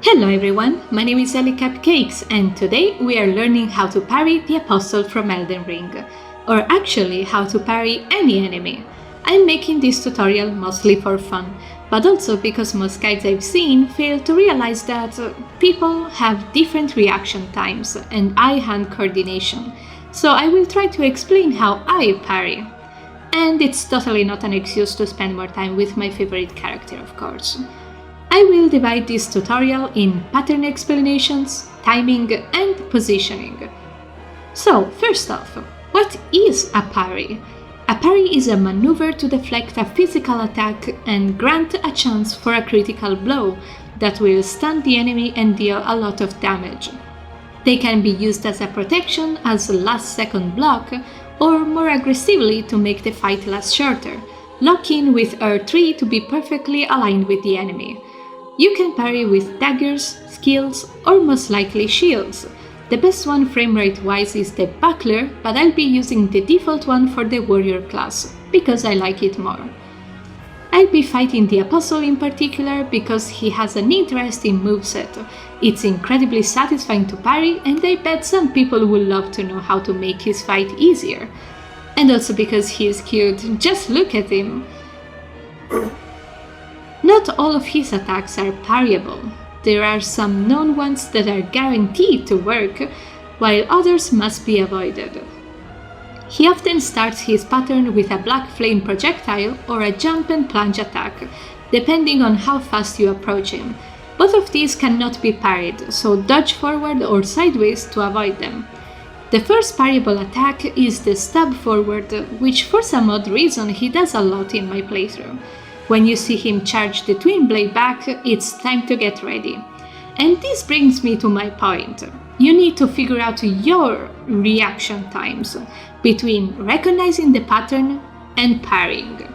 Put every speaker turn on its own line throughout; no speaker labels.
Hello everyone, my name is Ellie Cupcakes and today we are learning how to parry the Apostle from Elden Ring, or actually how to parry any enemy. I'm making this tutorial mostly for fun, but also because most guides I've seen fail to realize that people have different reaction times and eye-hand coordination, so I will try to explain how I parry. And it's totally not an excuse to spend more time with my favorite character, of course. I will divide this tutorial in pattern explanations, timing, and positioning. So, first off, what is a parry? A parry is a maneuver to deflect a physical attack and grant a chance for a critical blow that will stun the enemy and deal a lot of damage. They can be used as a protection, as a last-second block, or more aggressively to make the fight last shorter. Lock in with R3 to be perfectly aligned with the enemy. You can parry with daggers, skills, or most likely shields. The best one framerate-wise is the Buckler, but I'll be using the default one for the warrior class, because I like it more. I'll be fighting the Apostle in particular because he has an interesting moveset. It's incredibly satisfying to parry, and I bet some people will love to know how to make his fight easier. And also because he is cute, just look at him! Not all of his attacks are parryable. There are some known ones that are guaranteed to work, while others must be avoided. He often starts his pattern with a black flame projectile or a jump and plunge attack, depending on how fast you approach him. Both of these cannot be parried, so dodge forward or sideways to avoid them. The first parryable attack is the stab forward, which for some odd reason he does a lot in my playthrough. When you see him charge the twin blade back, it's time to get ready. And this brings me to my point. You need to figure out your reaction times between recognizing the pattern and parrying.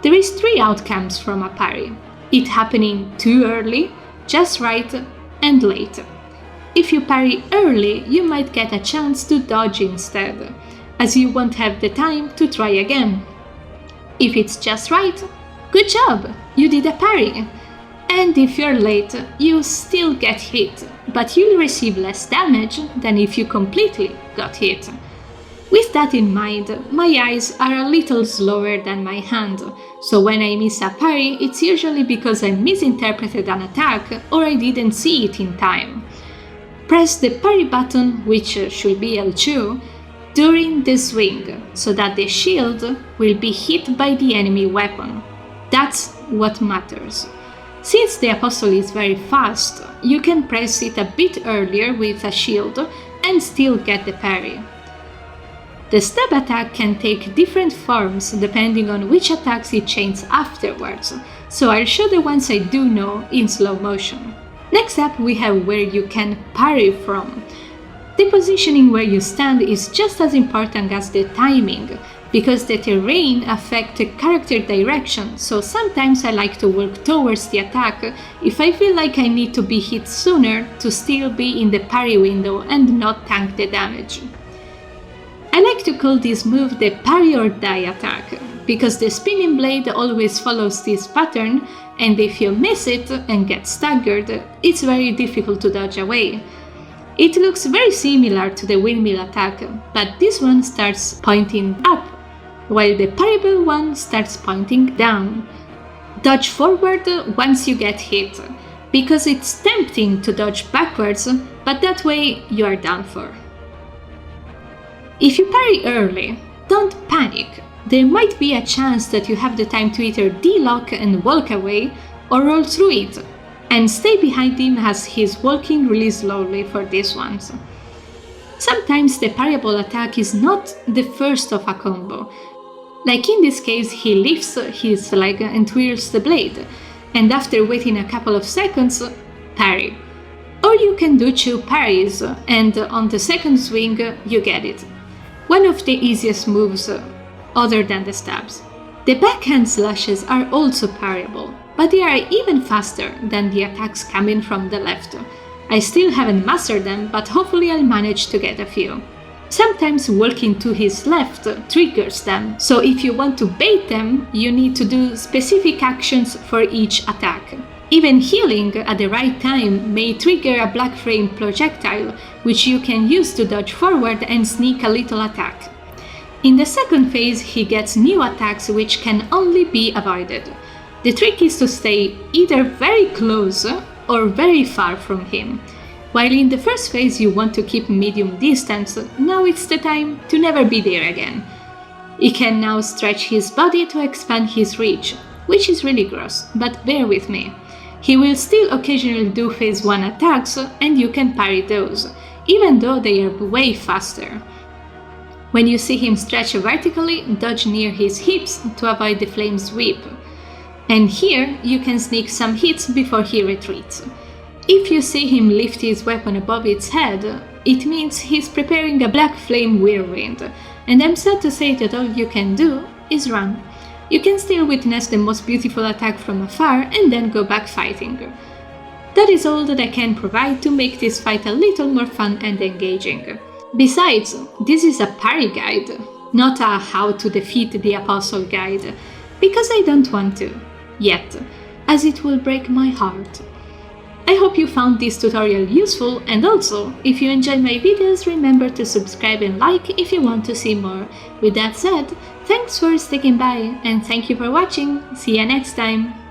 There is 3 outcomes from a parry: it happening too early, just right, and late. If you parry early, you might get a chance to dodge instead, as you won't have the time to try again. If it's just right, good job! You did a parry! And if you're late, you still get hit, but you'll receive less damage than if you completely got hit. With that in mind, my eyes are a little slower than my hand, so when I miss a parry, it's usually because I misinterpreted an attack or I didn't see it in time. Press the parry button, which should be L2, during the swing, so that the shield will be hit by the enemy weapon. That's what matters. Since the Apostle is very fast, you can press it a bit earlier with a shield and still get the parry. The stab attack can take different forms depending on which attacks it chains afterwards, so I'll show the ones I do know in slow motion. Next up we have where you can parry from. The positioning where you stand is just as important as the timing, because the terrain affects the character direction, so sometimes I like to work towards the attack if I feel like I need to be hit sooner to still be in the parry window and not tank the damage. I like to call this move the parry or die attack, because the spinning blade always follows this pattern, and if you miss it and get staggered, it's very difficult to dodge away. It looks very similar to the windmill attack, but this one starts pointing up, while the parryable one starts pointing down. Dodge forward once you get hit, because it's tempting to dodge backwards, but that way you are done for. If you parry early, don't panic. There might be a chance that you have the time to either D-lock and walk away, or roll through it, and stay behind him as he's walking really slowly for these ones. Sometimes the parryable attack is not the first of a combo. Like in this case, he lifts his leg and twirls the blade, and after waiting a couple of seconds, parry. Or you can do 2 parries, and on the second swing you get it. One of the easiest moves other than the stabs. The backhand slashes are also parryable, but they are even faster than the attacks coming from the left. I still haven't mastered them, but hopefully I'll manage to get a few. Sometimes walking to his left triggers them, so if you want to bait them, you need to do specific actions for each attack. Even healing at the right time may trigger a black flame projectile, which you can use to dodge forward and sneak a little attack. In the second phase, he gets new attacks which can only be avoided. The trick is to stay either very close or very far from him. While in the first phase you want to keep medium distance, now it's the time to never be there again. He can now stretch his body to expand his reach, which is really gross, but bear with me. He will still occasionally do phase 1 attacks and you can parry those, even though they are way faster. When you see him stretch vertically, dodge near his hips to avoid the flame sweep. And here you can sneak some hits before he retreats. If you see him lift his weapon above its head, it means he's preparing a black flame whirlwind, and I'm sad to say that all you can do is run. You can still witness the most beautiful attack from afar and then go back fighting. That is all that I can provide to make this fight a little more fun and engaging. Besides, this is a parry guide, not a how to defeat the apostle guide, because I don't want to, yet, as it will break my heart. I hope you found this tutorial useful, and also, if you enjoy my videos, remember to subscribe and like if you want to see more. With that said, thanks for sticking by, and thank you for watching. See you next time!